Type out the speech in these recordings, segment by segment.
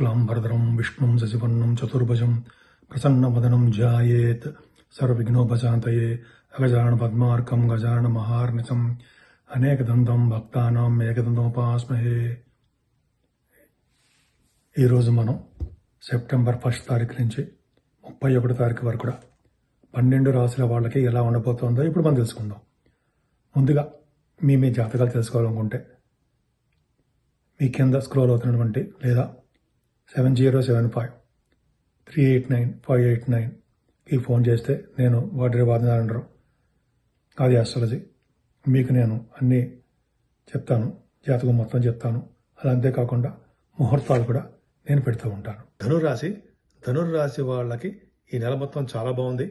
शुक्लांबरधरं विष्णुं शशिवर्णं चतुर्भुजं प्रसन्नवदनं ध्यायेत् सर्वविघ्नोपशान्तये अगजाननपद्मार्कं गजाननमहार्निशम् అనేకదంతం భక్తానాం ఏకదంతోపాస్మహే. ఈరోజు మనం సెప్టెంబర్ 1 తారీఖు నుంచి 31 తారీఖు వరకు కూడా 12 రాశుల వాళ్ళకి ఎలా ఉండబోతుందో ఇప్పుడు మనం తెలుసుకుందాం. ముందుగా మీ జాతకాలు తెలుసుకోవాలనుకుంటే మీ కింద స్క్రోల్ అవుతున్నటువంటి లేదా 7075389589కి ఫోన్ చేస్తే నేను వాటి వాదనాలు అది ఆస్ట్రాలజీ మీకు నేను అన్నీ చెప్తాను, జాతకం మొత్తం చెప్తాను. అలా అంతేకాకుండా ముహూర్తాలు కూడా నేను పెడుతూ ఉంటాను. ధనుర్రాశి వాళ్ళకి ఈ నెల మొత్తం చాలా బాగుంది.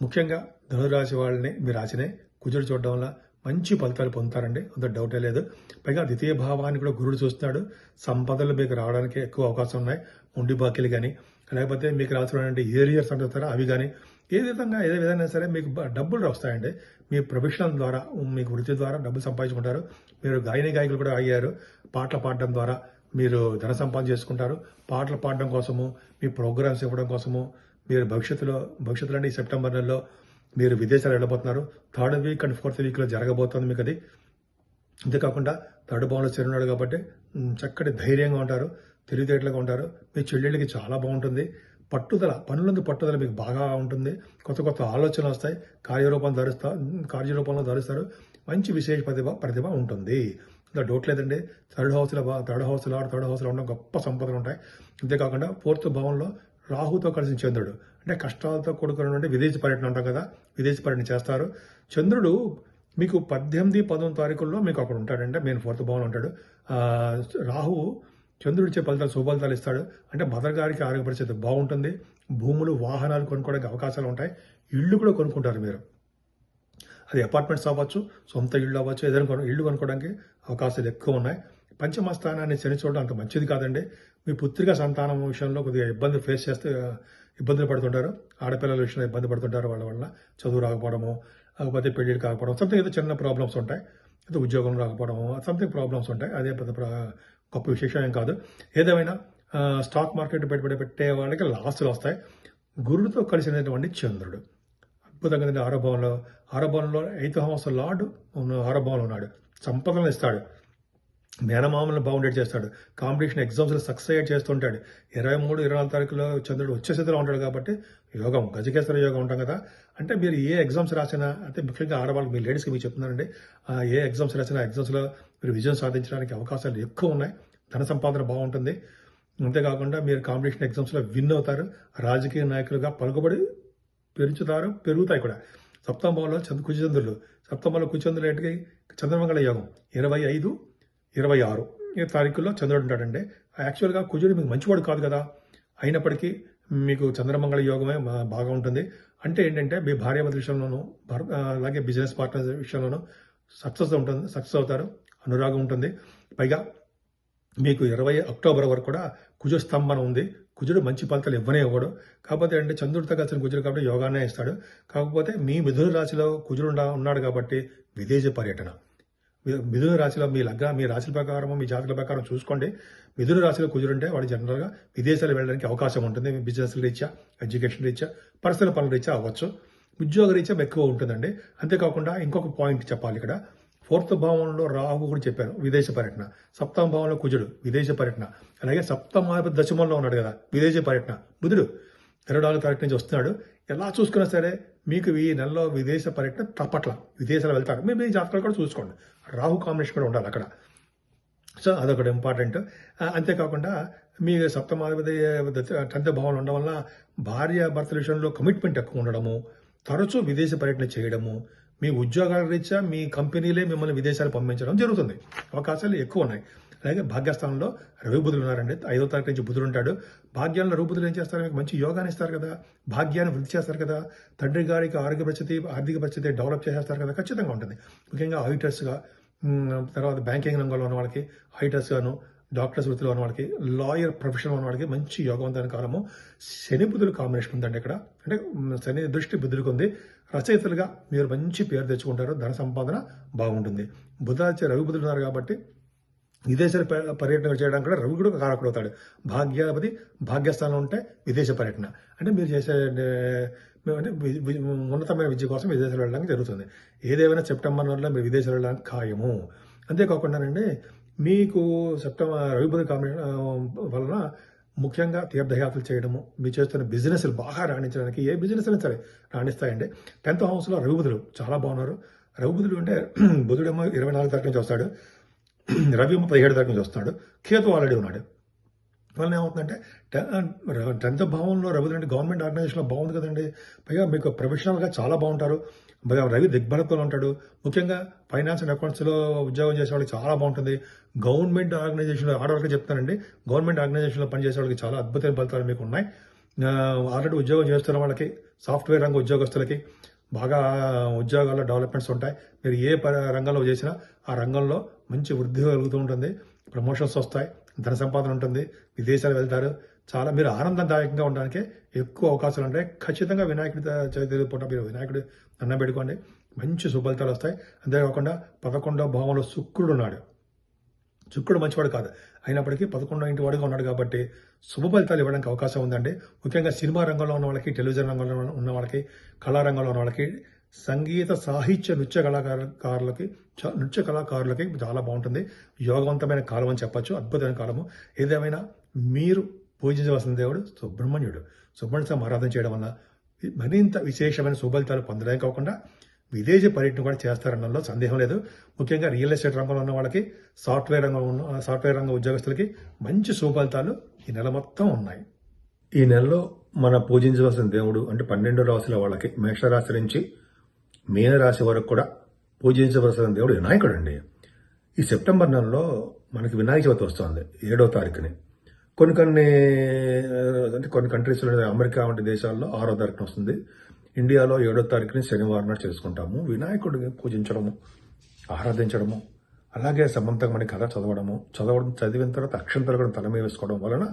ముఖ్యంగా ధనుర్రాశి వాళ్ళని మీ రాశినే కుజుడు చూడడం వల్ల మంచి ఫలితాలు పొందుతారండి, అంత డౌటే లేదు. పైగా ద్వితీయ భావాన్ని కూడా గురుడు చూస్తున్నాడు. సంపదలు మీకు రావడానికి ఎక్కువ అవకాశం ఉన్నాయి. ఉండి బాకీలు కానీ లేకపోతే మీకు రాసినటువంటి ఏరియర్స్ అంటారా అవి కానీ ఏ విధంగా సరే మీకు డబ్బులు వస్తాయండి. మీ ప్రొఫెషన్ ద్వారా మీకు వృత్తి ద్వారా డబ్బులు సంపాదించుకుంటారు. మీరు గాయకులు కూడా అయ్యారు. పాటలు పాడడం ద్వారా మీరు ధన సంపాదన చేసుకుంటారు. పాటలు పాడడం కోసము, మీ ప్రోగ్రామ్స్ ఇవ్వడం కోసము మీరు భవిష్యత్తులో అంటే ఈ సెప్టెంబర్ నెలలో మీరు విదేశాలు వెళ్ళబోతున్నారు. 3rd వీక్ అండ్ 4th వీక్లో జరగబోతుంది మీకు అది. అంతేకాకుండా 3rd భావంలో చేరున్నాడు కాబట్టి చక్కటి ధైర్యంగా ఉంటారు, తెలివితేటలుగా ఉంటారు. మీ చెల్లెళ్ళకి చాలా బాగుంటుంది. పనులందు పట్టుదల మీకు బాగా ఉంటుంది. కొత్త ఆలోచనలు వస్తాయి. కార్యరూపంలో ధరుస్తారు. మంచి విశేష ప్రతిభ ఉంటుంది. ఇంకా డౌట్ లేదండి. థర్డ్ హౌస్లో ఉండడం గొప్ప సంపదలు ఉంటాయి. అంతేకాకుండా 4th భావంలో రాహుతో కలిసిన చంద్రుడు అంటే కష్టాలతో కూడుకున్నటువంటి విదేశీ పర్యటన అంటాం కదా, విదేశీ పర్యటన చేస్తారు. చంద్రుడు మీకు 18, 19 తారీఖుల్లో మీకు అక్కడ ఉంటాడంటే మెయిన్ 4th భావంలో ఉంటాడు. రాహువు చంద్రుడు ఇచ్చే ఫలితాలు శుభఫలితాలు ఇస్తాడు. అంటే మదర్ గారికి ఆరోగ్య పరిస్థితి బాగుంటుంది. భూములు, వాహనాలు కొనుక్కోవడానికి అవకాశాలు ఉంటాయి. ఇళ్ళు కూడా కొనుక్కుంటారు మీరు. అది అపార్ట్మెంట్స్ అవ్వచ్చు, సొంత ఇళ్ళు అవ్వచ్చు, ఏదైనా ఇళ్ళు కొనుక్కోవడానికి అవకాశాలు ఎక్కువ ఉన్నాయి. పంచమ స్థానాన్ని శని చూడడం అంత మంచిది కాదండి. మీ పుత్రిక సంతానం విషయంలో కొద్దిగా ఇబ్బందులు పడుతుంటారు. ఆడపిల్లల విషయంలో ఇబ్బంది పడుతుంటారు. వాళ్ళ వల్ల చదువు రాకపోవడము, లేకపోతే పెళ్లిళ్ళు కాకపోవడం, సంథింగ్ ఏదో చిన్న ప్రాబ్లమ్స్ ఉంటాయి. ఏదో ఉద్యోగం రాకపోవడము, సంథింగ్ ప్రాబ్లమ్స్ ఉంటాయి. అదే పెద్ద గొప్ప విశేషం ఏం కాదు. ఏదేమైనా స్టాక్ మార్కెట్ పెట్టుబడి పెట్టే వాళ్ళకి లాస్లు వస్తాయి. గురుడితో కలిసినటువంటి చంద్రుడు అద్భుతంగా 6వ భావంలో 8th హౌస్ లార్డ్ 6వ భావంలో ఉన్నాడు. సంపదలను ఇస్తాడు. మేనమామలను బౌండెడ్ చేస్తాడు. కాంపిటీషన్ ఎగ్జామ్స్లో సక్సెస్ చేస్తుంటాడు. 23, 24 తారీఖులో చంద్రుడు వచ్చే స్థితిలో ఉంటాడు కాబట్టి యోగం, గజకేశ్వర యోగం ఉంటాం కదా. అంటే మీరు ఏ ఎగ్జామ్స్ రాసినా, అంటే ముఖ్యంగా ఆడవాళ్ళకి, మీ లేడీస్కి మీకు చెప్తున్నానండి, ఏ ఎగ్జామ్స్ రాసినా ఎగ్జామ్స్లో మీరు విజయం సాధించడానికి అవకాశాలు ఎక్కువ ఉన్నాయి. ధన సంపాదన బాగుంటుంది. అంతేకాకుండా మీరు కాంపిటీషన్ ఎగ్జామ్స్లో విన్ అవుతారు. రాజకీయ నాయకులుగా పలుకుబడి పెరుగుతాయి కూడా. 7వ భావంలో కుజచంద్రులు, 7వ భావంలో కుజచంద్రులు ఏంటి, చంద్రమంగళ యోగం 25, 26 ఈ తారీఖుల్లో చంద్రుడు ఉంటాడండి. యాక్చువల్గా కుజుడు మీకు మంచివాడు కాదు కదా, అయినప్పటికీ మీకు చంద్రమంగళ యోగమే బాగా ఉంటుంది. అంటే ఏంటంటే మీ భార్యాభర్తల విషయంలోనూ, అలాగే బిజినెస్ పార్ట్నర్స్ విషయంలోనూ సక్సెస్ అవుతారు. అనురాగం ఉంటుంది. పైగా మీకు 20 అక్టోబర్ వరకు కూడా కుజ స్తంభన ఉంది. కుజుడు మంచి ఫలితాలు ఇవ్వడు. కాకపోతే అంటే చంద్రుడితో కలిసిన కుజుడు కాబట్టి యోగానే ఇస్తాడు. కాకపోతే మీ మిథున రాశిలో కుజుడు ఉన్నాడు కాబట్టి విదేశీ పర్యటన. మిథున రాశిలో మీ రాశుల ప్రకారం, మీ జాతకుల ప్రకారం చూసుకోండి. మిథున రాశిలో కుజుడుంటే వాడు జనరల్గా విదేశాలు వెళ్ళడానికి అవకాశం ఉంటుంది. బిజినెస్ రీత్యా, ఎడ్యుకేషన్ రీత్యా, పర్సనల్ పనుల రీత్యా అవ్వచ్చు. ఉద్యోగ రీత్యా ఎక్కువ ఉంటుందండి. అంతేకాకుండా ఇంకొక పాయింట్ చెప్పాలి ఇక్కడ. 4th భావంలో రాహు కూడా చెప్పాను, విదేశీ పర్యటన. 7వ భావంలో కుజుడు, విదేశీ పర్యటన. అలాగే 7వ దశమంలో ఉన్నాడు కదా, విదేశీ పర్యటన. బుధుడు 24 తారీఖు నుంచి వస్తున్నాడు. ఎలా చూసుకున్నా సరే మీకు ఈ నెలలో విదేశ పర్యటన తప్పట్ల, విదేశాలు వెళ్తారు. మీ జాతకాలు కూడా చూసుకోండి. రాహు కాంబినేషన్ కూడా ఉండాలి అక్కడ. సో అదొకటి ఇంపార్టెంట్. అంతేకాకుండా మీ 10వ భావంలో ఉండడం వల్ల భార్య భర్తల విషయంలో కమిట్మెంట్ ఎక్కువ ఉండడము, తరచూ విదేశీ పర్యటన చేయడము, మీ ఉద్యోగాల రీత్యా మీ కంపెనీలే మిమ్మల్ని విదేశాలు పంపించడం జరుగుతుంది. అవకాశాలు ఎక్కువ ఉన్నాయి. అలాగే భాగ్యస్థానంలో రవి బుధులు ఉన్నారండి. 5వ తారీఖు నుంచి బుధుడు ఉంటాడు. భాగ్యంలో రవి బుధులు ఏం చేస్తారు, మీకు మంచి యోగాన్ని ఇస్తారు కదా, భాగ్యాన్ని వృద్ధి చేస్తారు కదా, తండ్రి గారికి ఆరోగ్య పరిస్థితి, ఆర్థిక పరిస్థితి డెవలప్ చేసేస్తారు కదా, ఖచ్చితంగా ఉంటుంది. ముఖ్యంగా ఆడిటర్స్గా, తర్వాత బ్యాంకింగ్ రంగంలో ఉన్న వాళ్ళకి, ఆడిటర్స్గాను, డాక్టర్స్ వృత్తిలో ఉన్న వాళ్ళకి, లాయర్ ప్రొఫెషన్ ఉన్న వాళ్ళకి మంచి యోగవంతమైన కాలము. శని బుధులు కాంబినేషన్ ఉందండి ఇక్కడ. అంటే శని దృష్టి బుధుడికి ఉంది. రచయితలుగా మీరు మంచి పేరు తెచ్చుకుంటారు. ధన సంపాదన బాగుంటుంది. రవి బుధులు ఉన్నారు కాబట్టి విదేశాల పర్యటన చేయడానికి కూడా రవి కూడా కారకుడు అవుతాడు. భాగ్యాధిపతి భాగ్యస్థానం ఉంటే విదేశ పర్యటన అంటే మీరు చేసే అంటే ఉన్నతమైన విద్య కోసం విదేశాలు వెళ్ళడానికి జరుగుతుంది. ఏదేమైనా సెప్టెంబర్ నెలలో మీరు విదేశాలు వెళ్ళడానికి ఖాయము. అంతేకాకుండానండి మీకు రవి బుధ కాంబినేషన్ వలన ముఖ్యంగా తీర్థయాత్రలు చేయడము, మీరు చేస్తున్న బిజినెస్లు బాగా రాణించడానికి ఏ బిజినెస్ అయినా సరే రాణిస్తాయండి. 10th హౌస్లో రవి బుధులు చాలా బాగున్నారు. రవి బుధులు అంటే బుధుడేమో 24 తారీఖు నుంచి వస్తాడు, రవి ఏమో 17 తారీఖు నుంచి వస్తున్నాడు, కేతు ఆల్రెడీ ఉన్నాడు. వల్ల ఏమవుతుందంటే 10th భావంలో రవి అంటే గవర్నమెంట్ ఆర్గనైజేషన్లో బాగుంది కదండి. పైగా మీకు ప్రొఫెషనల్గా చాలా బాగుంటారు. రవి దిగ్బలతో ఉంటాడు. ముఖ్యంగా ఫైనాన్స్ అండ్ అకౌంట్స్లో ఉద్యోగం చేసే వాళ్ళకి చాలా బాగుంటుంది. గవర్నమెంట్ ఆర్గనైజేషన్లో ఆడవాళ్ళకి చెప్తానండి, గవర్నమెంట్ ఆర్గనైజేషన్లో పనిచేసే వాళ్ళకి చాలా అద్భుతమైన ఫలితాలు మీకు ఉన్నాయి. ఆల్రెడీ ఉద్యోగం చేస్తున్న వాళ్ళకి, సాఫ్ట్వేర్ రంగ ఉద్యోగస్తులకి బాగా ఉద్యోగాల్లో డెవలప్మెంట్స్ ఉంటాయి. మీరు ఏ రంగంలో చేసినా ఆ రంగంలో మంచి వృద్ధి కలుగుతూ ఉంటుంది. ప్రమోషన్స్ వస్తాయి, ధన సంపాదన ఉంటుంది, విదేశాలు వెళ్తారు. చాలా మీరు ఆనందదాయకంగా ఉండడానికి ఎక్కువ అవకాశాలు ఉంటాయి. ఖచ్చితంగా వినాయకుడి చవితి పూట మీరు వినాయకుడి దండం పెట్టుకోండి, మంచి సుఫలితాలు వస్తాయి. అంతేకాకుండా 11వ భావంలో శుక్రుడు ఉన్నాడు. శుక్రుడు మంచివాడు కాదు, అయినప్పటికీ 11వ ఇంటి వాడుగా ఉన్నాడు కాబట్టి శుభ ఫలితాలు ఇవ్వడానికి అవకాశం ఉందండి. ముఖ్యంగా సినిమా రంగంలో ఉన్న వాళ్ళకి, టెలివిజన్ రంగంలో ఉన్న వాళ్ళకి, కళారంగంలో ఉన్న వాళ్ళకి, సంగీత సాహిత్య నృత్య కళాకారులకి చాలా బాగుంటుంది. యోగవంతమైన కాలం అని చెప్పచ్చు, అద్భుతమైన కాలము. ఏదేమైనా మీరు పూజించవలసిన దేవుడు సుబ్రహ్మణ్యుడు. సుబ్రహ్మణ్య స్వామి ఆరాధన చేయడం వల్ల మరింత విశేషమైన శుభఫలితాలు పొందడమే కాకుండా విదేశీ పర్యటన కూడా చేస్తారనడంలో సందేహం లేదు. ముఖ్యంగా రియల్ ఎస్టేట్ రంగంలో ఉన్న వాళ్ళకి, సాఫ్ట్వేర్ రంగ ఉద్యోగస్తులకి మంచి శుభఫలితాలు ఈ నెల మొత్తం ఉన్నాయి. ఈ నెలలో మన పూజించవలసిన దేవుడు అంటే 12 రాశుల వాళ్ళకి, మేషరాశి నుంచి మీనరాశి వరకు కూడా పూజించవలసిన దేవుడు వినాయకుడు అండి. ఈ సెప్టెంబర్ నెలలో మనకి వినాయక చవితి వస్తుంది 7వ తారీఖుని. కొన్ని కంట్రీస్లో, అమెరికా వంటి దేశాల్లో 6వ తారీఖున వస్తుంది. ఇండియాలో 7వ తారీఖుని శనివారం నాడు చేసుకుంటాము. వినాయకుడిని పూజించడము, ఆరాధించడము, అలాగే సమంతకమణి కథ చదివిన తర్వాత అక్షంతలు కూడా తల మీద వేసుకోవడం వలన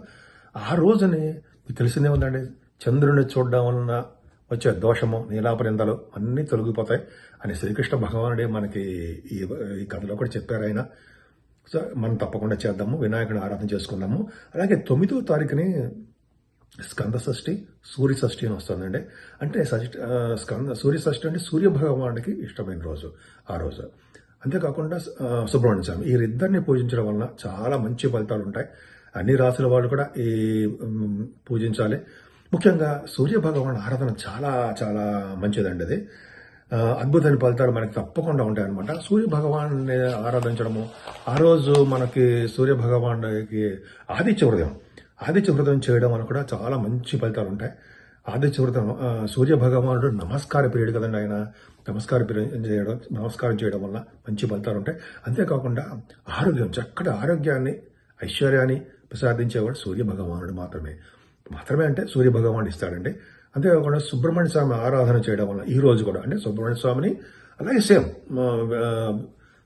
ఆ రోజుని మీకు తెలిసిందే ఉందండి, చంద్రుని చూడడం వలన వచ్చే దోషము, నీలాపనిందలు అన్నీ తొలగిపోతాయి అని శ్రీకృష్ణ భగవానుడే మనకి ఈ కథలో కూడా చెప్పారు ఆయన. సో మనం తప్పకుండా చేద్దాము, వినాయకుడిని ఆరాధన చేసుకుందాము. అలాగే 9వ తారీఖుని స్కంద షష్ఠి, సూర్య షష్ఠి అని వస్తుందండి. అంటే సూర్య షష్ఠి అంటే సూర్య భగవానుడికి ఇష్టమైన రోజు ఆ రోజు. అంతేకాకుండా సుబ్రహ్మణ్య స్వామి, ఈ ఇద్దరిని పూజించడం వలన చాలా మంచి ఫలితాలు ఉంటాయి. అన్ని రాసుల వాళ్ళు కూడా ఈ పూజించాలి. ముఖ్యంగా సూర్య భగవాన్ ఆరాధన చాలా చాలా మంచిదండి. అది అద్భుతమైన ఫలితాలు మనకి తప్పకుండా ఉంటాయన్నమాట. సూర్య భగవాన్ని ఆరాధించడము, ఆ రోజు మనకి సూర్య భగవానుడికి ఆదిత్య హృదయం చేయడం వల్ల కూడా చాలా మంచి ఫలితాలు ఉంటాయి. ఆదిత్య హృదయం సూర్య భగవానుడు నమస్కార పీరియడ్ కదండి, ఆయన నమస్కారం చేయడం వల్ల మంచి ఫలితాలు ఉంటాయి. అంతేకాకుండా చక్కటి ఆరోగ్యాన్ని, ఐశ్వర్యాన్ని ప్రసాదించేవాడు సూర్య భగవానుడు మాత్రమే అంటే సూర్య భగవానుడు ఇస్తాడండి. అంతేకాకుండా సుబ్రహ్మణ్య స్వామి ఆరాధన చేయడం వల్ల ఈ రోజు కూడా అంటే సుబ్రహ్మణ్య స్వామిని అలాగే సేమ్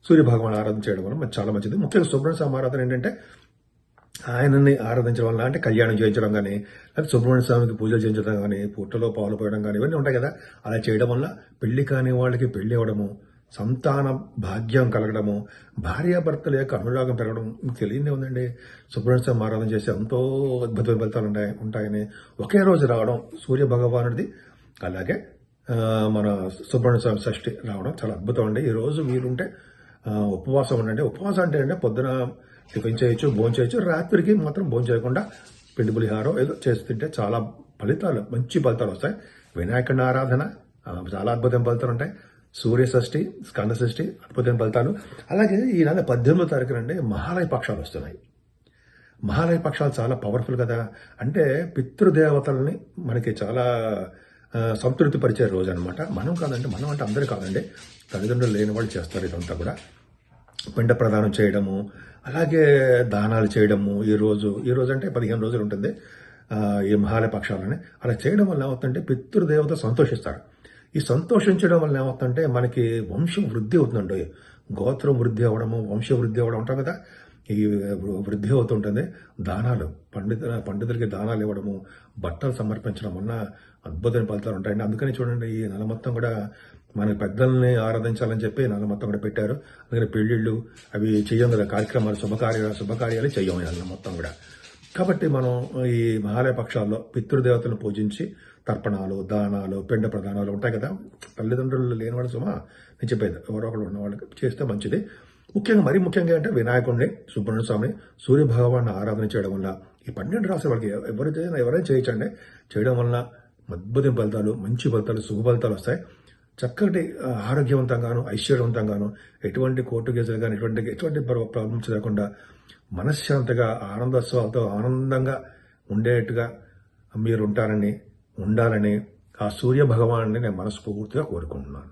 సూర్య భగవాన్ ఆరాధన చేయడం వల్ల చాలా మంచిది. ముఖ్యంగా సుబ్రహ్మణ్య స్వామి ఆరాధన ఏంటంటే ఆయనని ఆరాధించడం వల్ల, అంటే కళ్యాణం చేయించడం కానీ, లేకపోతే సుబ్రహ్మణ్య స్వామికి పూజలు చేయించడం కానీ, పుట్టలో పాలు పోయడం కానీ, ఇవన్నీ ఉంటాయి కదా. అలా చేయడం వల్ల పెళ్లి కాని వాళ్ళకి పెళ్లి అవ్వడము, సంతాన భాగ్యం కలగడము, భార్యాభర్తల యొక్క అనురాగం పెరగడం మీకు తెలియదే ఉందండి. సుబ్రహ్మణ్య స్వామి ఆరాధన చేసి ఎంతో అద్భుతమైన ఫలితాలు ఉంటాయని ఒకే రోజు రావడం సూర్య భగవానుడిది, అలాగే మన సుబ్రహ్మణ్య స్వామి షష్ఠి రావడం చాలా అద్భుతం అండి. ఈ రోజు వీలుంటే ఉపవాసం ఉండండి. ఉపవాసం అంటే పొద్దున టిఫిన్ చేయొచ్చు, భోజనం చేయొచ్చు, రాత్రికి మాత్రం భోజనం చేయకుండా పిండి పులిహారం ఏదో చేసి తింటే చాలా మంచి ఫలితాలు వస్తాయి. వినాయకుడి ఆరాధన చాలా అద్భుతమైన ఫలితాలు ఉంటాయి. సూర్య షష్ఠి, స్కంద షష్ఠి అద్భుతమైన ఫలితాలు. అలాగే ఈ నెల 18వ తారీఖున అంటే మహాలయ పక్షాలు వస్తున్నాయి. మహాలయ పక్షాలు చాలా పవర్ఫుల్ కదా. అంటే పితృదేవతల్ని మనకి చాలా సంతృప్తి పరిచే రోజు అనమాట. మనం అంటే అందరూ కాదండి, తల్లిదండ్రులు లేని వాళ్ళు చేస్తారు ఇదంతా కూడా. పిండ ప్రదానం చేయడము, అలాగే దానాలు చేయడము. ఈ రోజు అంటే 15 రోజులు ఉంటుంది ఈ మహాలయ పక్షాలని. అలా చేయడం వల్ల ఏమవుతుందంటే పితృదేవత సంతోషిస్తారు. ఈ సంతోషించడం వల్ల ఏమవుతుందంటే మనకి వంశం వృద్ధి అవుతుందండి. గోత్రం వృద్ధి అవ్వడము, వంశ వృద్ధి అవ్వడం ఉంటాం కదా, ఈ వృద్ధి అవుతుంటుంది. దానాలు, పండితులకి దానాలు ఇవ్వడము, బట్టలు సమర్పించడం వల్ల అద్భుతమైన ఫలితాలు ఉంటాయండి. అందుకని చూడండి, ఈ నెల మొత్తం కూడా మన పెద్దల్ని ఆరాధించాలని చెప్పి నెల మొత్తం కూడా పెట్టారు. అందుకని పెళ్లిళ్ళు అవి చెయ్యం కదా, కార్యక్రమాలు శుభకార్యాలు చెయ్యం నెల మొత్తం కూడా. కాబట్టి మనం ఈ మహాలయ పక్షాల్లో పితృదేవతలను పూజించి తర్పణాలు, దానాలు, పిండ ప్రదానాలు ఉంటాయి కదా. తల్లిదండ్రులు లేని వాళ్ళు నేను చెప్పేది ఎవరో ఒకరు ఉన్న వాళ్ళకి చేస్తే మంచిది. మరీ ముఖ్యంగా అంటే వినాయకుడిని, సుబ్రహ్మణ్య స్వామిని, సూర్య భగవాన్ని ఆరాధన చేయడం వల్ల ఈ 12 రాశి వాళ్ళకి ఎవరైనా చేయొచ్చండి. చేయడం వల్ల అద్భుతం ఫలితాలు, మంచి ఫలితాలు, శుభ ఫలితాలు వస్తాయి. చక్కటి ఆరోగ్యవంతంగాను, ఐశ్వర్యవంతంగాను, ఎటువంటి కోర్టు కేసులు కానీ ఎటువంటి ప్రాబ్లమ్స్ లేకుండా మనశ్శాంతిగా ఆనందోత్సవాలతో ఆనందంగా ఉండేట్టుగా మీరు ఉండాలని ఆ సూర్య భగవాన్ని నేను మనస్ఫూర్తిగా కోరుకుంటున్నాను.